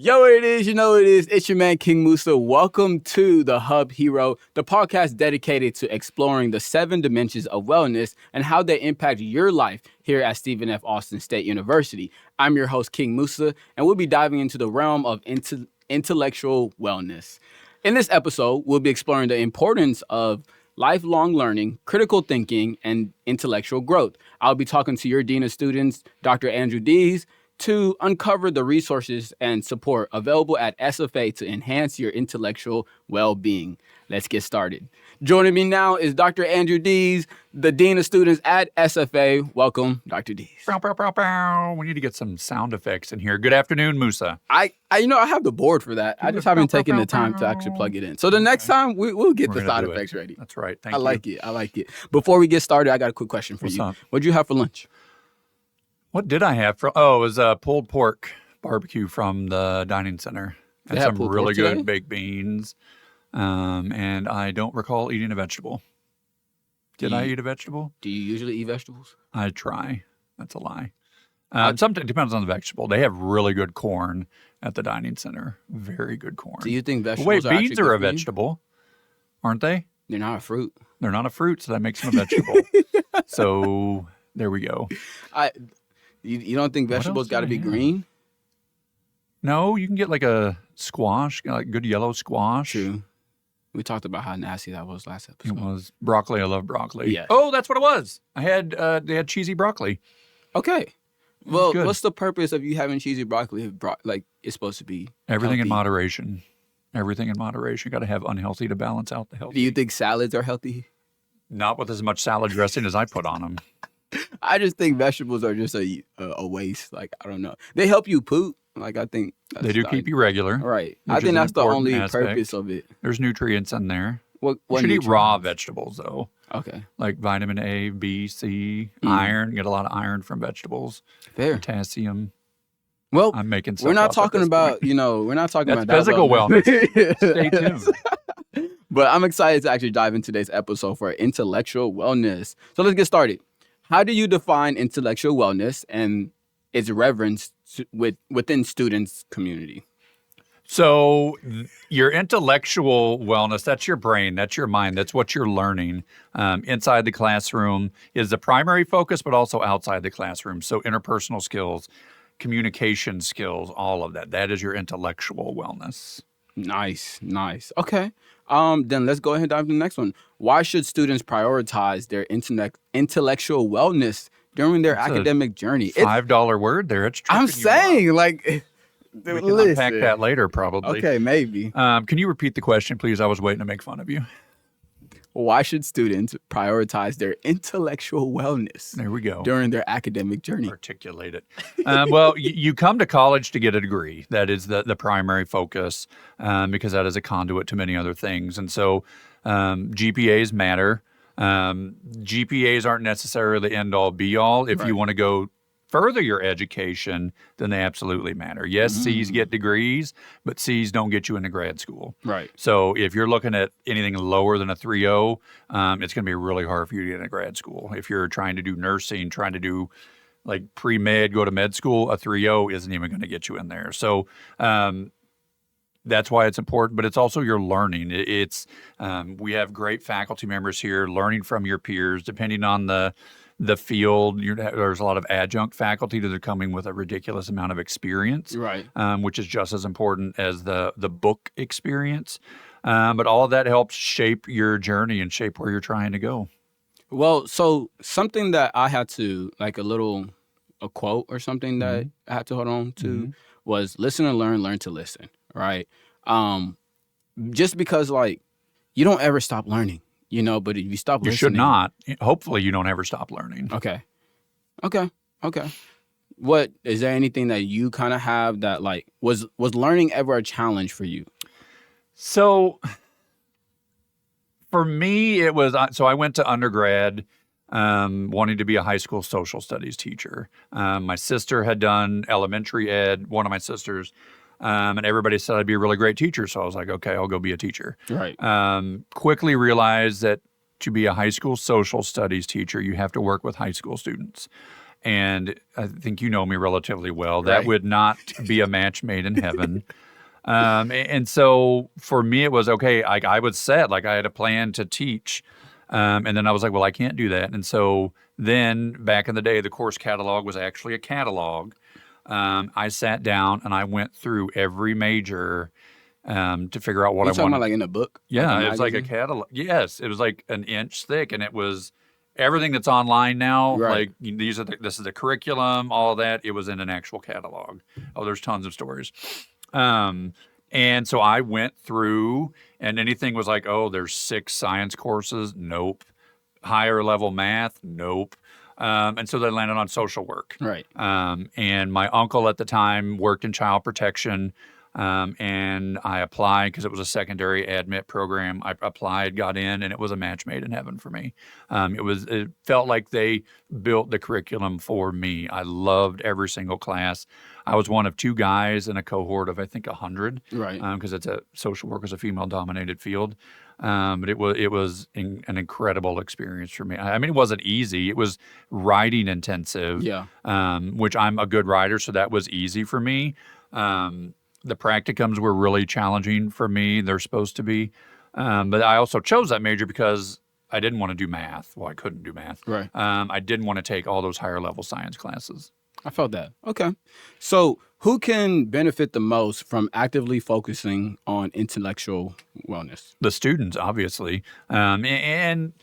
Yo, it is, you know it is. It's your man, King Musa. Welcome to The Hub Hero, the podcast dedicated to exploring the 7 dimensions of wellness and how they impact your life here at Stephen F. Austin State University. I'm your host, King Musa, and we'll be diving into the realm of intellectual wellness. In this episode, we'll be exploring the importance of lifelong learning, critical thinking, and intellectual growth. I'll be talking to your Dean of Students, Dr. Andrew Dees, to uncover the resources and support available at SFA to enhance your intellectual well-being. Let's get started. Joining me now is Dr. Andrew Dees, the Dean of Students at SFA. Welcome, Dr. Dees. Bow, bow, bow, bow. We need to get some sound effects in here. Good afternoon, Musa. I have the board for that. I just haven't taken the time to actually plug it in. So the next time we'll get the sound effects ready. That's right. Thank you. I like it. Before we get started, I got a quick question for you. Up? What'd you have for lunch? What did I have for? Oh, it was pulled pork barbecue from the dining center. They And have some pulled really pork today? good baked beans. And I don't recall eating a vegetable. Did I eat a vegetable? Do you usually eat vegetables? I try. That's a lie. Sometimes it depends on the vegetable. They have really good corn at the dining center. Very good corn. Do you think vegetables Wait, are actually beans good are a for you? vegetable, aren't they? They're not a fruit. They're not a fruit, so that makes them a vegetable. So there we go. You don't think What else vegetables did got to I be have? green? No, you can get like a squash, like good yellow squash. True. We talked about how nasty that was last It episode. was broccoli. I love broccoli. Yes. Oh, that's what it was. They had cheesy broccoli. Okay. Well, good. what's the purpose of you having cheesy broccoli? If like it's supposed to be Everything in healthy? moderation. Everything in moderation. Got to have unhealthy to balance out the healthy. Do you think salads are healthy? Not with as much salad dressing as I put on them. I just think vegetables are just a waste. Like, I don't know. They help you poop. Like, I think that's They do keep you regular. right. I which is think an that's the important only aspect. purpose of it. There's nutrients in there. What You should eat nutrients? raw vegetables though, Okay. like vitamin A, B, C, Mm. iron. Get a lot of iron from vegetables. Fair. Potassium. Well, I'm making stuff we're not up at talking this about, point. we're not talking That's about that physical wellness. Stay tuned. But I'm excited to actually dive into today's episode for intellectual wellness. So let's get started. How do you define intellectual wellness and its reverence within students' community? So your intellectual wellness, that's your brain, that's your mind, that's what you're learning inside the classroom is the primary focus, but also outside the classroom. So interpersonal skills, communication skills, all of that. That is your intellectual wellness. Nice. Okay. Then let's go ahead and dive into the next one. Why should students prioritize their intellectual wellness during their That's a academic journey? $5 word there. It's I'm tripping you up. saying, like, We can unpack that later, probably. Okay, maybe. Can you repeat the question, please? I was waiting to make fun of you. Why should students prioritize their intellectual wellness There we go. during their academic journey? Articulate it. Well, you come to college to get a degree. That is the primary focus because that is a conduit to many other things. And so GPAs matter. GPAs aren't necessarily the end all be all. If Right. you want to go further your education, then they absolutely matter. Yes, C's get degrees, but C's don't get you into grad school. Right. So if you're looking at anything lower than a 3.0, it's going to be really hard for you to get into grad school. If you're trying to do nursing, trying to do like pre-med, go to med school, a 3.0 isn't even going to get you in there. So that's why it's important, but it's also your learning. We have great faculty members here learning from your peers, depending on the field. There's a lot of adjunct faculty that are coming with a ridiculous amount of experience, Right. which is just as important as the book experience. But all of that helps shape your journey and shape where you're trying to go. Well, so something that I had to, like a quote or something that I had to hold on to was listen and learn to listen, right? Just because, like, you don't ever stop learning, but if you stop You listening. should not. Hopefully, you don't ever stop learning. Okay. What, is there anything that you kind of have that, like, was learning ever a challenge for you? So for me, it was, so I went to undergrad wanting to be a high school social studies teacher. My sister had done elementary ed, one of my sisters, and everybody said I'd be a really great teacher. So I was like, okay, I'll go be a teacher. Right. Quickly realized that to be a high school social studies teacher, you have to work with high school students. And I think you know me relatively well. That Right. would not be a match made in heaven. And so for me, it was okay. I was set, like I had a plan to teach. And then I was like, well, I can't do that. And so then back in the day, the course catalog was actually a catalog. I sat down and I went through every major to figure out what You I talking about wanted. like in a book? Like a Yeah, it was like a magazine? catalog. Yes, it was like an inch thick, and it was everything that's online now. Right. Like this is the curriculum, all that. It was in an actual catalog. Oh, there's tons of stories. Um, and so I went through, and anything was like, oh, there's 6 science courses. Nope. Higher level math. Nope. And so they landed on social work. Right. And my uncle at the time worked in child protection. And I applied because it was a secondary admit program. I applied, got in, and it was a match made in heaven for me. It felt like they built the curriculum for me. I loved every single class. I was one of 2 guys in a cohort of I think 100. Right. Because social work is a female dominated field. But it was an incredible experience for me. I mean, it wasn't easy. It was writing intensive. Yeah. Which I'm a good writer, so that was easy for me. The practicums were really challenging for me. They're supposed to be. But I also chose that major because I didn't want to do math. Well, I couldn't do math. Right. I didn't want to take all those higher level science classes. I felt that. Okay. So, who can benefit the most from actively focusing on intellectual wellness? The students, obviously. And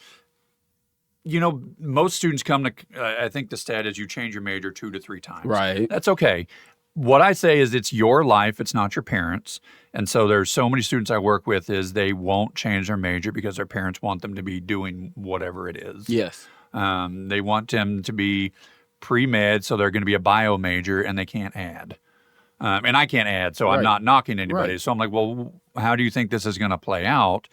you know, most students come to, I think the stat is you change your major 2 to 3 times. Right. That's okay. What I say is it's your life, it's not your parents. And so there's so many students I work with is they won't change their major because their parents want them to be doing whatever it is. Yes. They want them to be pre-med, so they're going to be a bio major and they can't add. And I can't add, so I'm Right. not knocking anybody. Right. So I'm like, well, how do you think this is going to play out?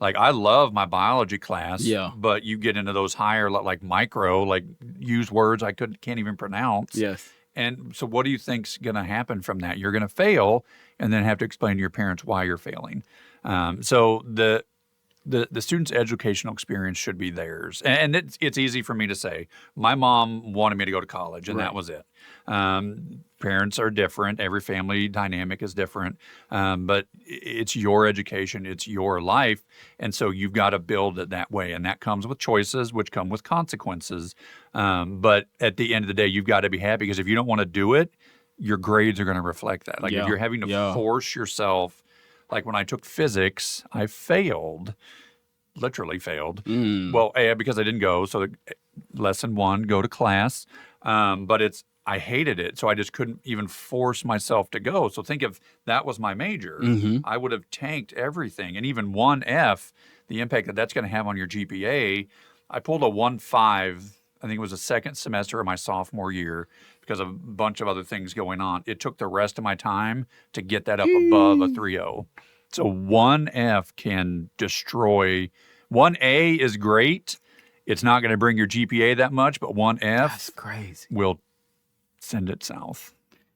Like, I love my biology class, Yeah. but you get into those higher, like micro, like use words I can't even pronounce. Yes. And so what do you think's going to happen from that? You're going to fail and then have to explain to your parents why you're failing. So the student's educational experience should be theirs. And it's easy for me to say. My mom wanted me to go to college, and Right. that was it. Parents are different. Every family dynamic is different. But it's your education. It's your life. And so you've got to build it that way. And that comes with choices, which come with consequences. But at the end of the day, you've got to be happy because if you don't want to do it, your grades are going to reflect that. Like Yeah. if you're having to Yeah. force yourself, like when I took physics, I failed, literally failed. Well, because I didn't go. So lesson 1, go to class. But I hated it. So I just couldn't even force myself to go. So think if that was my major, I would have tanked everything. And even 1F, the impact that's going to have on your GPA, I pulled a 1.5. I think it was the second semester of my sophomore year because of a bunch of other things going on. It took the rest of my time to get that up above a 3.0. So 1F can destroy. 1A is great. It's not going to bring your GPA that much, but 1F That's crazy. will send it south.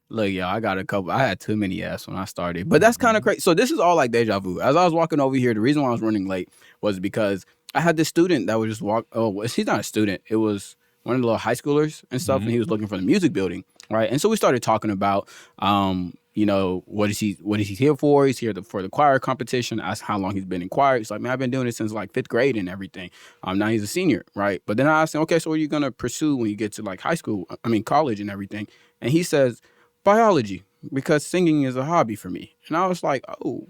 Look, y'all, I had too many F's when I started. But that's kind of crazy. So this is all like deja vu. As I was walking over here, the reason why I was running late was because I had this student that would just walk. Oh, he's not a student. It was one of the little high schoolers and stuff, and he was looking for the music building, right? And so we started talking about, what is he here for? He's here for the choir competition. I asked how long he's been in choir. He's like, man, I've been doing it since like 5th grade and everything. Now he's a senior, right? But then I asked him, okay, so what are you gonna pursue when you get to like college and everything? And he says, biology, because singing is a hobby for me. And I was like, oh,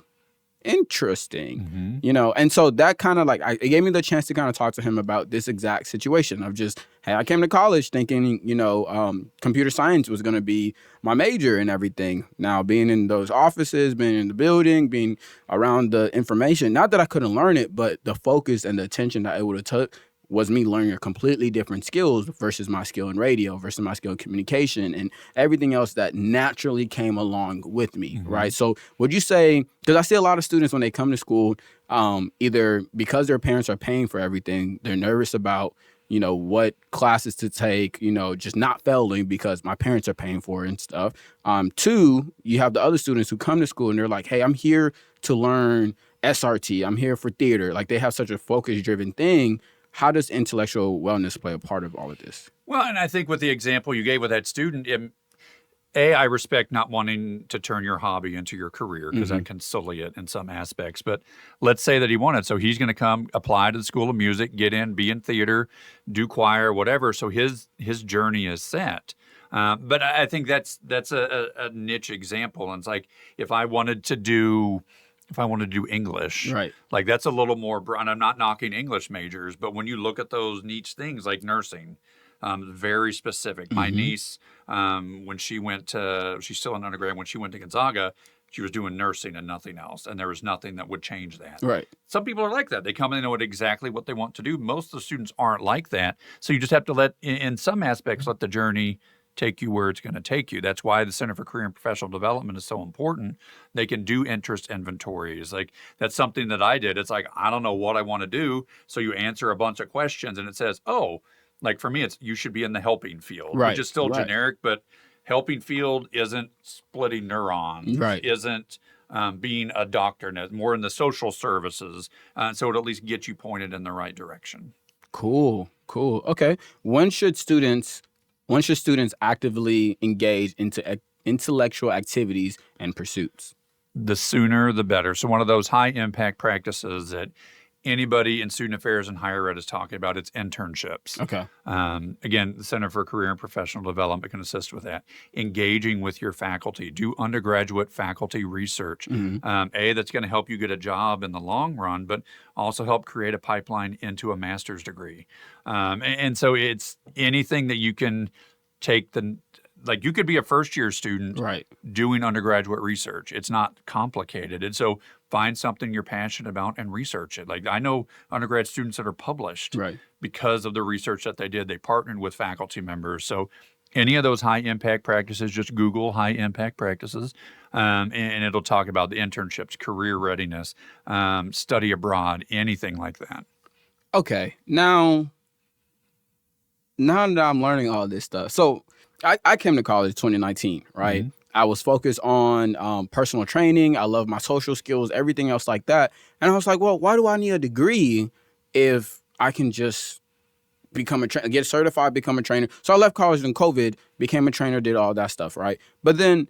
interesting. And so that kind of it gave me the chance to kind of talk to him about this exact situation of just, hey, I came to college thinking, computer science was going to be my major and everything. Now, being in those offices, being in the building, being around the information, not that I couldn't learn it, but the focus and the attention that it would have took was me learning a completely different skills versus my skill in radio versus my skill in communication and everything else that naturally came along with me, right? So would you say, because I see a lot of students when they come to school, either because their parents are paying for everything, they're nervous about, what classes to take, just not failing because my parents are paying for it and stuff. 2, you have the other students who come to school and they're like, hey, I'm here to learn SRT. I'm here for theater. Like they have such a focus-driven thing. How does intellectual wellness play a part of all of this? Well, and I think with the example you gave with that student, I respect not wanting to turn your hobby into your career because that can sully it in some aspects. But let's say that he wanted. So he's going to come apply to the School of Music, get in, be in theater, do choir, whatever. So his journey is set. But I think that's a niche example. And it's like if I wanted to do English, Right. like that's a little more broad. And I'm not knocking English majors, but when you look at those niche things like nursing, very specific. My niece, when she's still an undergrad, when she went to Gonzaga, she was doing nursing and nothing else. And there was nothing that would change that. Right. Some people are like that. They come in and know exactly what they want to do. Most of the students aren't like that. So you just have to in some aspects, let the journey take you where it's going to take you. That's why the Center for Career and Professional Development is so important. They can do interest inventories. Like that's something that I did. It's like, I don't know what I want to do. So you answer a bunch of questions and it says, oh, like for me, it's you should be in the helping field, Right. which is still generic, but helping field isn't splitting neurons, Right. isn't being a doctor, more in the social services. So it at least gets you pointed in the right direction. Cool. Okay. When should students actively engage into intellectual activities and pursuits? The sooner, the better. So one of those high impact practices that anybody in student affairs and higher ed is talking about, it's internships. Okay. Again, the Center for Career and Professional Development can assist with that. Engaging with your faculty, do undergraduate faculty research. That's going to help you get a job in the long run, but also help create a pipeline into a master's degree. And so it's anything that you can take like you could be a first-year student doing undergraduate research. It's not complicated. And so find something you're passionate about and research it. Like I know undergrad students that are published because of the research that they did. They partnered with faculty members. So any of those high-impact practices, just Google high-impact practices, and it'll talk about the internships, career readiness, study abroad, anything like that. Okay. Now that I'm learning all this stuff. So I came to college 2019, right? I was focused on personal training. I love my social skills, everything else like that. And I was like, well, why do I need a degree if I can just get certified, become a trainer? So I left college in COVID, became a trainer, did all that stuff, right? But then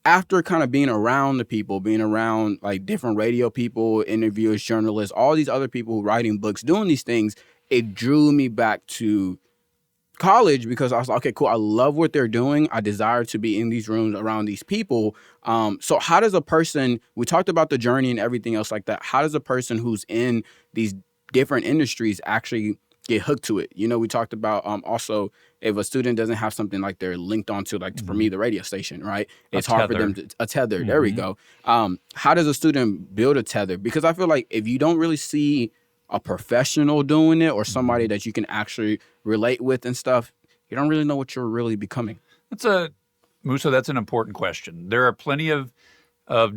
after kind of being around the people, being around like different radio people, interviewers, journalists, all these other people who writing books, doing these things, it drew me back to college because I was like, okay, cool. I love what they're doing. I desire to be in these rooms around these people. So how does a person, we talked about the journey and everything else like that. How does a person who's in these different industries actually get hooked to it? You know, we talked about also if a student doesn't have something like they're linked onto, like for me, the radio station, right? It's hard for them to, a tether. There we go. How does a student build a tether? Because I feel like if you don't really see a professional doing it or somebody that you can actually relate with and stuff, you don't really know what you're really becoming. Musa, that's an important question. There are plenty of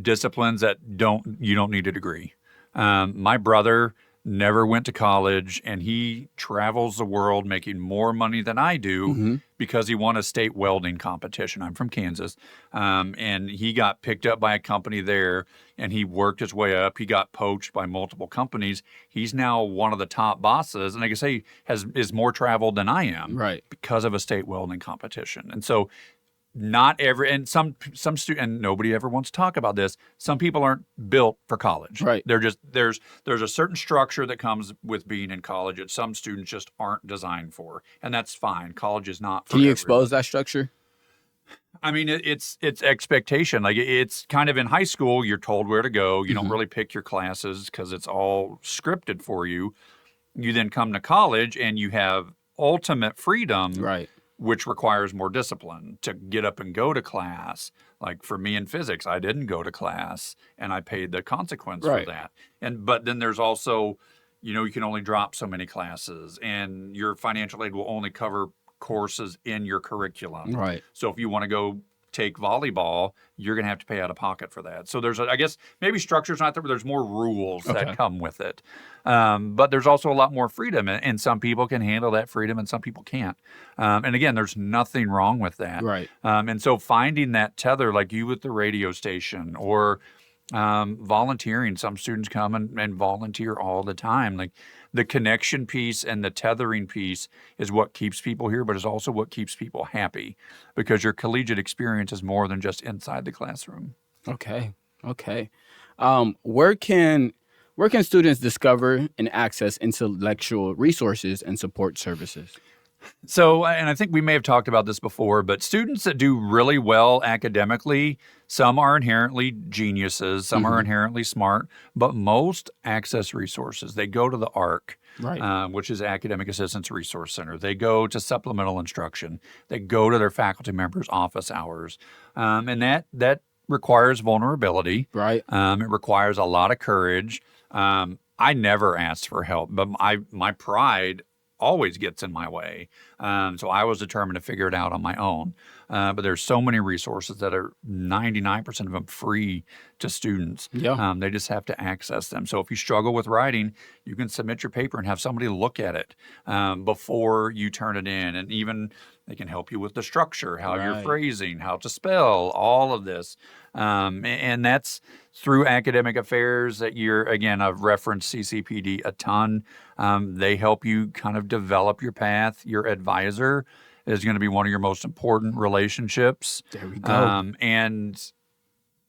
disciplines that you don't need a degree. My brother never went to college, and he travels the world making more money than I do because he won a state welding competition. I'm from Kansas, and he got picked up by a company there, and he worked his way up. He got poached by multiple companies. He's now one of the top bosses, and I can say is more traveled than I am, because of a state welding competition. And so not every, and some student, and nobody ever wants to talk about this, some people aren't built for college. They're just, there's a certain structure that comes with being in college that some students just aren't designed for. And that's fine. College is not for Can you everyone. expose that structure? I mean, it's expectation. Like it's kind of in high school, you're told where to go. You don't really pick your classes because it's all scripted for you. You then come to college and you have ultimate freedom. Which requires more discipline to get up and go to class. Like for me in physics, I didn't go to class and I paid the consequence for that. But then there's also, you can only drop so many classes and your financial aid will only cover courses in your curriculum. So if you want to go take volleyball, you're going to have to pay out of pocket for that. So there's, I guess, maybe structure's not there, but there's more rules that come with it. But there's also a lot more freedom, and some people can handle that freedom and some people can't. And again, there's nothing wrong with that. And so finding that tether, like you with the radio station or volunteering, some students come and volunteer all the time. Like the connection piece and the tethering piece is what keeps people here, but is also what keeps people happy, because your collegiate experience is more than just inside the classroom. Okay. Okay. Where can students discover and access intellectual resources and support services? So, and I think we may have talked about this before, but students that do really well academically, some are inherently geniuses, some are inherently smart, but most access resources. They go to the ARC, Right. which is Academic Assistance Resource Center. They go to supplemental instruction. They go to their faculty members' office hours, and that requires vulnerability. Right. It requires a lot of courage. I never asked for help, but my pride always gets in my way. So I was determined to figure it out on my own. But there's so many resources that are 99% of them free to students. Yeah. They just have to access them. So if you struggle with writing, you can submit your paper and have somebody look at it before you turn it in. And even they can help you with the structure, how you're Right. phrasing, how to spell, all of this. And that's through academic affairs that again, I've referenced CCPD a ton. They help you kind of develop your path. Your advisor is going to be one of your most important relationships. There we go. And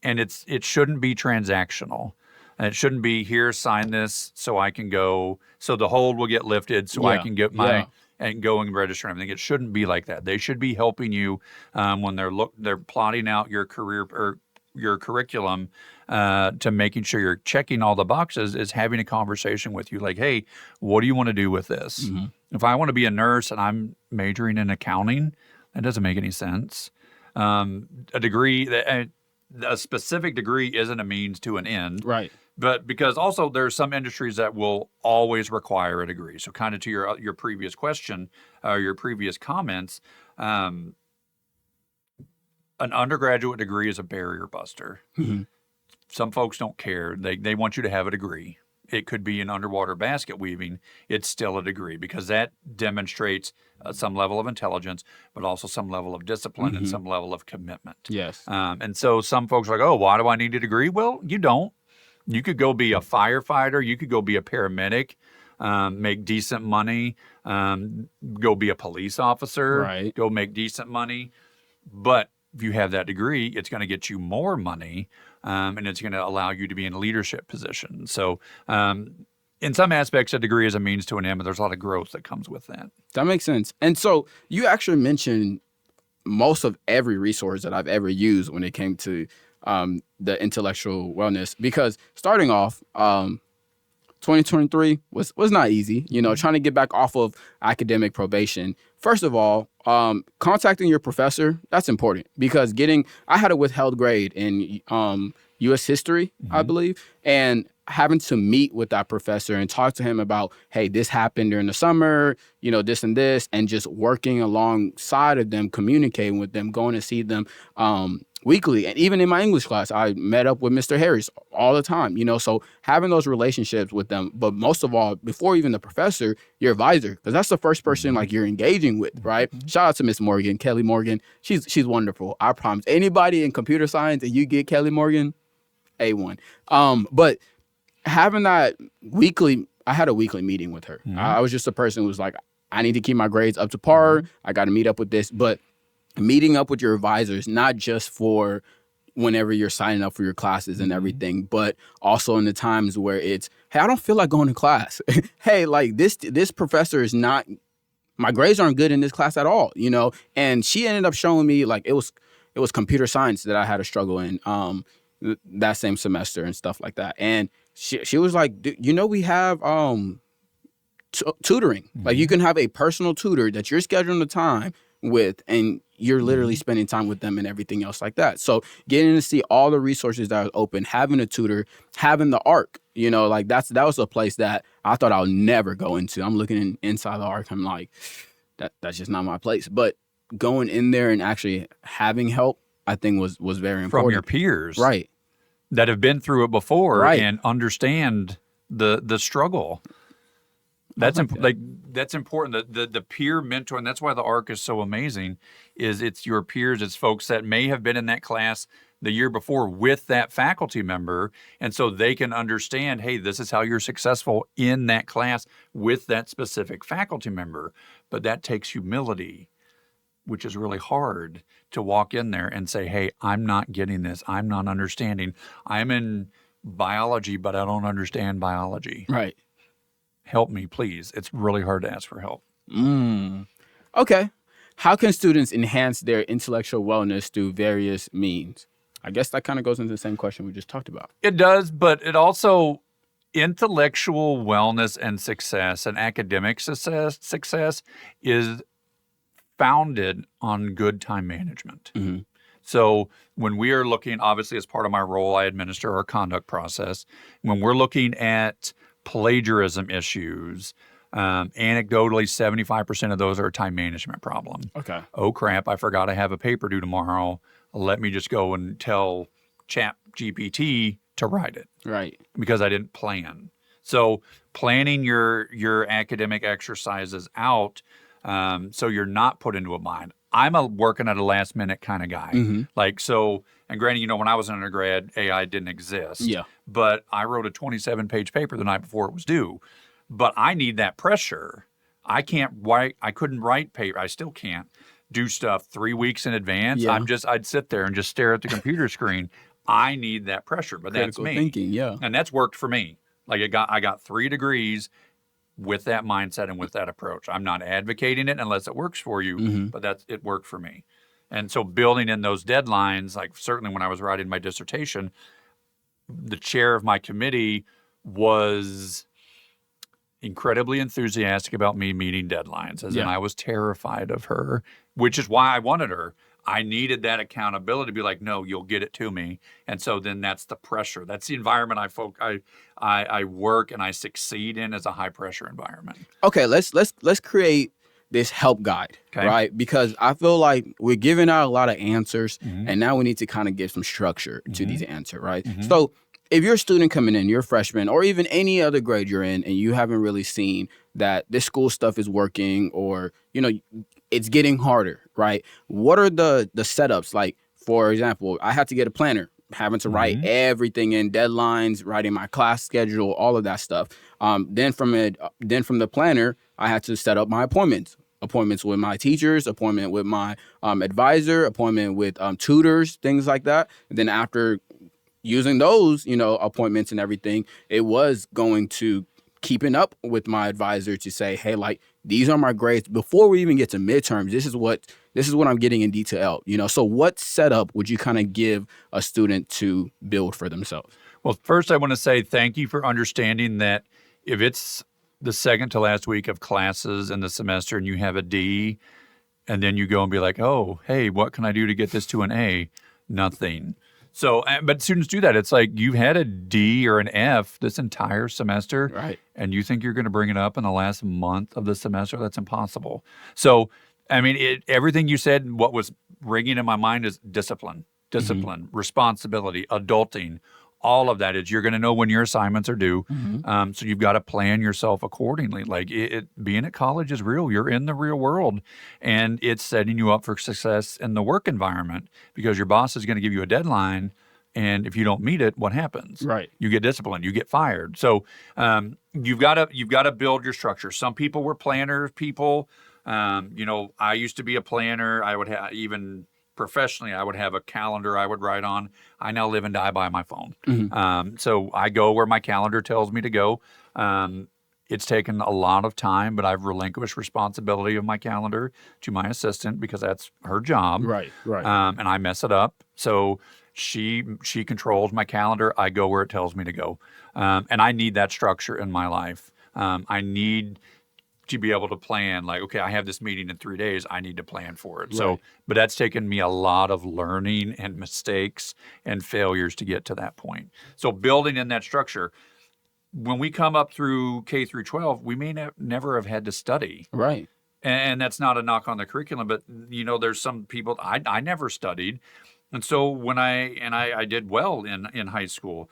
it shouldn't be transactional. And it shouldn't be, here, sign this so I can go, so the hold will get lifted so I Yeah. can get Yeah. and go and register and everything. It shouldn't be like that. They should be helping you when they're plotting out your career or your curriculum to making sure you're checking all the boxes, is having a conversation with you like, hey, what do you want to do with this? If I want to be a nurse and I'm majoring in accounting, that doesn't make any sense. A specific degree isn't a means to an end. Right. But because also there's some industries that will always require a degree. So kind of to your previous question, your previous comments, an undergraduate degree is a barrier buster. Some folks don't care. They want you to have a degree. It could be in underwater basket weaving. It's still a degree because that demonstrates some level of intelligence, but also some level of discipline and some level of commitment. Yes. And so some folks are like, oh, why do I need a degree? Well, you don't. You could go be a firefighter. You could go be a paramedic, make decent money, go be a police officer, Right. go make decent money. But if you have that degree, it's going to get you more money, and it's going to allow you to be in a leadership position. So in some aspects, a degree is a means to an end, but there's a lot of growth that comes with that. That makes sense. And so you actually mentioned most of every resource that I've ever used when it came to the intellectual wellness, because starting off, 2023 was not easy, trying to get back off of academic probation. First of all, contacting your professor, that's important, because I had a withheld grade in U.S. history, I believe, and having to meet with that professor and talk to him about, hey, this happened during the summer, this and this, and just working alongside of them, communicating with them, going to see them weekly. And even in my English class, I met up with Mr. Harris all the time, so having those relationships with them. But most of all, before even the professor, your advisor, because that's the first person like you're engaging with, right? Shout out to Miss Morgan, Kelly Morgan. She's wonderful. I promise. Anybody in computer science and you get Kelly Morgan, A1. But having that I had a weekly meeting with her. I was just a person who was like, I need to keep my grades up to par. I got to meet up with this. But meeting up with your advisors, not just for whenever you're signing up for your classes and everything, but also in the times where it's, hey, I don't feel like going to class. Hey, like this professor is not, my grades aren't good in this class at all, And she ended up showing me like it was computer science that I had a struggle in that same semester and stuff like that. And she was like, we have tutoring. Like you can have a personal tutor that you're scheduling the time with, and you're literally spending time with them and everything else like that. So getting to see all the resources that are open, having a tutor, having the ARC, like that was a place that I thought I'll never go into. I'm looking inside the ARC, I'm like, that's just not my place. But going in there and actually having help, I think was very important. From your peers. Right. That have been through it before Right. and understand the struggle. That's like that. like that's important. The peer mentor, and that's why the ARC is so amazing. Is it's your peers, it's folks that may have been in that class the year before with that faculty member, and so they can understand, hey, this is how you're successful in that class with that specific faculty member. But that takes humility, which is really hard to walk in there and say, hey, I'm not getting this. I'm not understanding. I'm in biology, but I don't understand biology. Right. Help me, please. It's really hard to ask for help. Okay. How can students enhance their intellectual wellness through various means? I guess that kind of goes into the same question we just talked about. It does, but it also, intellectual wellness and success and academic success is founded on good time management. So when we are looking, obviously as part of my role, I administer our conduct process. When we're looking at plagiarism issues, anecdotally, 75% of those are a time management problem. Okay. Oh crap, I forgot I have a paper due tomorrow. Let me just go and tell Chat GPT to write it. Right. Because I didn't plan. So planning your academic exercises out, so you're not put into a bind. I'm a working at a last minute kind of guy. Like, so, and granted, when I was an undergrad, AI didn't exist. Yeah. But I wrote a 27-page paper the night before it was due. But I need that pressure. I couldn't write paper. I still can't do stuff 3 weeks in advance. Yeah. I'd sit there and just stare at the computer screen. I need that pressure, but that's Critical me. thinking, yeah. And that's worked for me. Like I got 3 degrees with that mindset and with that approach. I'm not advocating it unless it works for you, but it worked for me. And so building in those deadlines, like certainly when I was writing my dissertation, the chair of my committee was incredibly enthusiastic about me meeting deadlines, as in I was terrified of her, which is why I wanted her. I needed that accountability to be like, no, you'll get it to me. And so then that's the pressure. That's the environment I work and I succeed in, as a high pressure environment. Okay, let's create this help guide, right? Because I feel like we're giving out a lot of answers, and now we need to kind of give some structure to these answers, right? So if you're a student coming in, you're a freshman, or even any other grade you're in, and you haven't really seen that this school stuff is working, or it's getting harder, right? What are the setups? Like, for example, I had to get a planner, having to write everything in, deadlines, writing my class schedule, all of that stuff. Then from the planner, I had to set up my appointments with my teachers, appointment with my advisor, appointment with tutors, things like that. And then after using those, appointments and everything, it was going to keeping up with my advisor to say, hey, like, these are my grades before we even get to midterms. This is what I'm getting in detail. So what setup would you kind of give a student to build for themselves? Well, first I want to say thank you for understanding that if it's the second to last week of classes in the semester and you have a D, and then you go and be like, oh, hey, what can I do to get this to an A? Nothing. So, but students do that. It's like you've had a D or an F this entire semester, right? And you think you're going to bring it up in the last month of the semester? That's impossible. So, I mean, everything you said, what was ringing in my mind is discipline, responsibility, adulting. All of that is you're going to know when your assignments are due. So you've got to plan yourself accordingly. Like being at college is real. You're in the real world, and it's setting you up for success in the work environment because your boss is going to give you a deadline. And if you don't meet it, what happens? Right. You get disciplined. You get fired. So you've got to build your structure. Some people were planner people. I used to be a planner. I would have even professionally, I would have a calendar I would write on. I now live and die by my phone. So I go where my calendar tells me to go. It's taken a lot of time, but I've relinquished responsibility of my calendar to my assistant because that's her job. Right. And I mess it up. So she controls my calendar. I go where it tells me to go. And I need that structure in my life. I need to be able to plan, like, okay, I have this meeting in 3 days. I need to plan for it. Right. So, but that's taken me a lot of learning and mistakes and failures to get to that point. So building in that structure, when we come up through K through 12, we may never have had to study. Right. And that's not a knock on the curriculum, but there's some people, I never studied. And so when I did well in high school,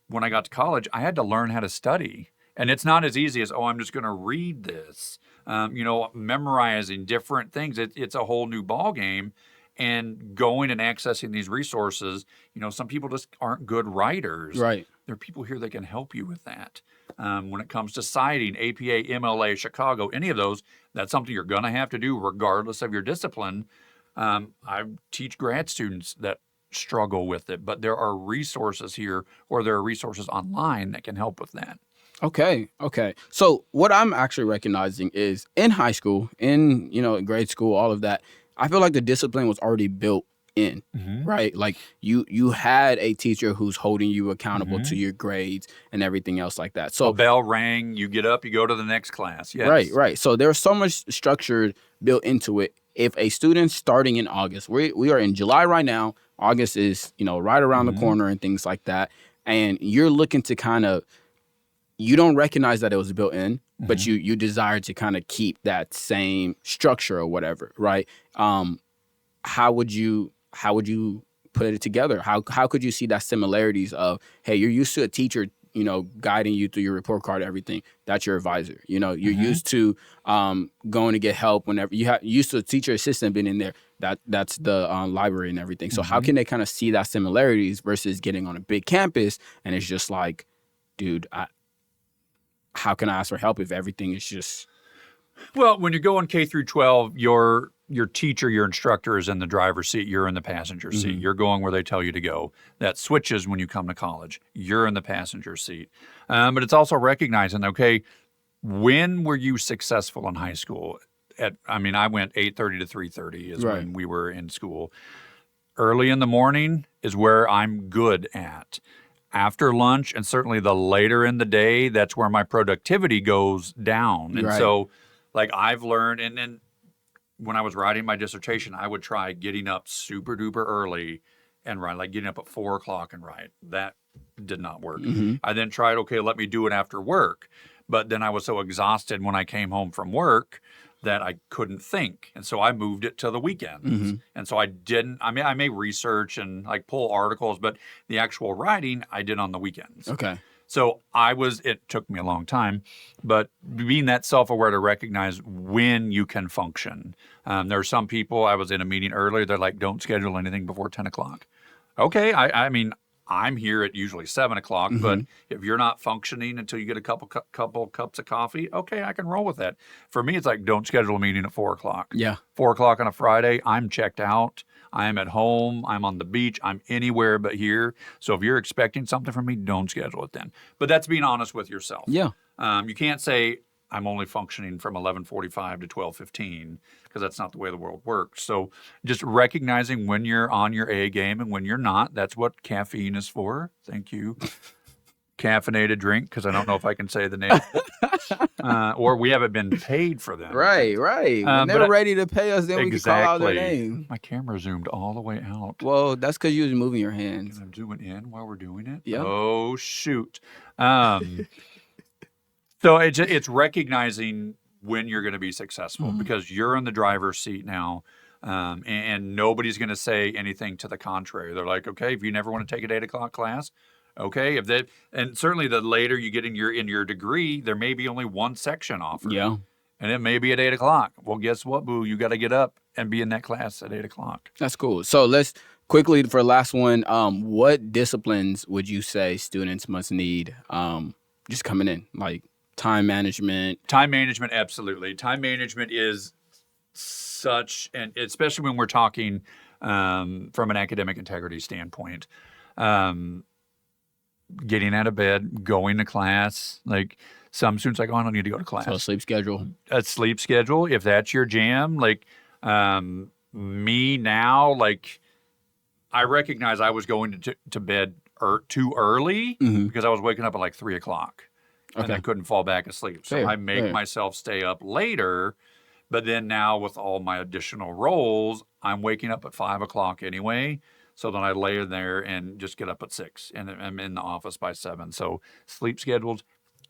when I got to college, I had to learn how to study. And it's not as easy as, oh, I'm just going to read this. Memorizing different things. It's a whole new ball game. And going and accessing these resources, some people just aren't good writers. Right. There are people here that can help you with that. When it comes to citing, APA, MLA, Chicago, any of those, that's something you're going to have to do regardless of your discipline. I teach grad students that struggle with it, but there are resources here, or there are resources online that can help with that. Okay. So what I'm actually recognizing is in high school, in grade school, all of that, I feel like the discipline was already built in, right? Like you had a teacher who's holding you accountable to your grades and everything else like that. So a bell rang, you get up, you go to the next class. Yes. Right. So there's so much structure built into it. If a student starting in August, we are in July right now. August is right around the corner and things like that, and you're looking to kind of, you don't recognize that it was built in, but you desire to kind of keep that same structure or whatever, right? How would you put it together? How could you see that similarities of, hey, you're used to a teacher, guiding you through your report card, everything. That's your advisor. You're used to going to get help whenever used to a teacher assistant being in there. That's the library and everything. So how can they kind of see that similarities versus getting on a big campus and it's just like, dude, how can I ask for help if everything is just... Well, when you're going K through 12, your teacher, your instructor is in the driver's seat. You're in the passenger seat. You're going where they tell you to go. That switches when you come to college. You're in the passenger seat. But it's also recognizing, okay, when were you successful in high school? I went 8:30 to 3:30 is when we were in school. Early in the morning is where I'm good at. After lunch, and certainly the later in the day, that's where my productivity goes down. And so, like, I've learned, and then when I was writing my dissertation, I would try getting up super duper early and write, like getting up at 4 o'clock and write. That did not work. I then tried, okay, let me do it after work. But then I was so exhausted when I came home from work that I couldn't think. And so I moved it to the weekends. And so I may research and like pull articles, but the actual writing I did on the weekends. Okay. So it took me a long time, but being that self-aware to recognize when you can function. There are some people, I was in a meeting earlier, they're like, don't schedule anything before 10 o'clock. Okay, I'm here at usually 7 o'clock, but if you're not functioning until you get a couple cups of coffee, okay, I can roll with that. For me, it's like, don't schedule a meeting at 4 o'clock. Yeah. 4 o'clock on a Friday, I'm checked out. I'm at home. I'm on the beach. I'm anywhere but here. So if you're expecting something from me, don't schedule it then. But that's being honest with yourself. Yeah. You can't say, I'm only functioning from 11:45 to 12:15 because that's not the way the world works. So just recognizing when you're on your A game and when you're not. That's what caffeine is for. Thank you. Caffeinated drink, because I don't know if I can say the name. Or we haven't been paid for them. Right. When they're ready to pay us, then we can call out their name. My camera zoomed all the way out. Well, that's because you was moving your hands. I'm zooming in while we're doing it? Yeah. Oh, shoot. So it's recognizing when you're going to be successful because you're in the driver's seat now. And nobody's going to say anything to the contrary. They're like, okay, if you never want to take an 8 o'clock class, okay. And certainly the later you get in your degree, there may be only one section offered. Yeah. And it may be at 8 o'clock. Well, guess what, boo? You got to get up and be in that class at 8 o'clock. That's cool. So let's quickly, for the last one, what disciplines would you say students must need just coming in? Like time management? Time management, absolutely. Time management is such, and especially when we're talking from an academic integrity standpoint, getting out of bed, going to class. Like some students are like, oh, I don't need to go to class. So a sleep schedule. A sleep schedule, if that's your jam. Like me now, like I recognize I was going to bed too early because I was waking up at like 3 o'clock and I couldn't fall back asleep. So I make myself stay up later. But then now with all my additional roles, I'm waking up at 5 o'clock anyway. So then I lay in there and just get up at 6 and I'm in the office by 7. So sleep schedules,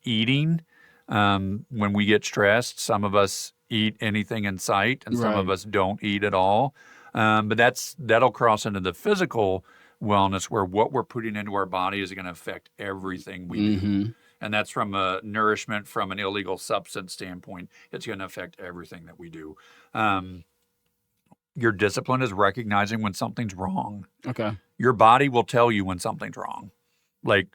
eating. When we get stressed, some of us eat anything in sight and some of us don't eat at all. But that'll cross into the physical wellness where what we're putting into our body is going to affect everything we do. And that's from a nourishment, from an illegal substance standpoint. It's going to affect everything that we do. Your discipline is recognizing when something's wrong. Okay. Your body will tell you when something's wrong. Like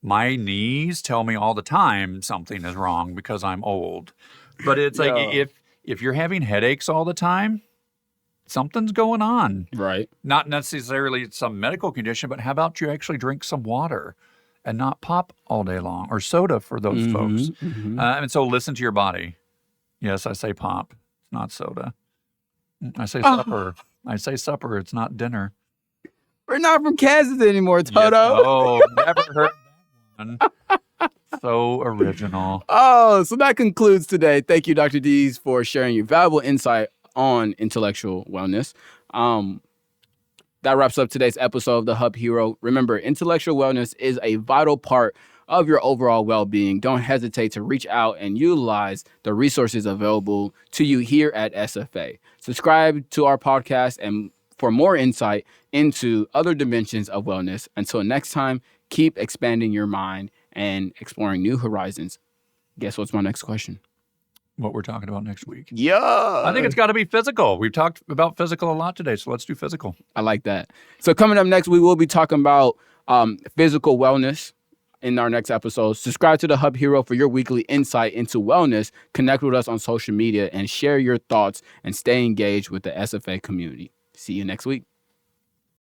my knees tell me all the time something is wrong because I'm old. But it's like if you're having headaches all the time, something's going on. Right. Not necessarily some medical condition, but how about you actually drink some water and not pop all day long, or soda for those folks. And so listen to your body. Yes, I say pop, it's not soda. I say supper. I say supper, it's not dinner. We're not from Kansas anymore, Toto. Yes. Oh, never heard that one. So original. Oh, so that concludes today. Thank you, Dr. Dees, for sharing your valuable insight on intellectual wellness. That wraps up today's episode of The Hub Hero. Remember, intellectual wellness is a vital part of your overall well-being. Don't hesitate to reach out and utilize the resources available to you here at SFA. Subscribe to our podcast and for more insight into other dimensions of wellness. Until next time, keep expanding your mind and exploring new horizons. Guess what's my next question? What we're talking about next week. Yeah. I think it's got to be physical. We've talked about physical a lot today, so let's do physical. I like that. So coming up next, we will be talking about physical wellness in our next episode. Subscribe to the Hub Hero for your weekly insight into wellness. Connect with us on social media and share your thoughts and stay engaged with the SFA community. See you next week.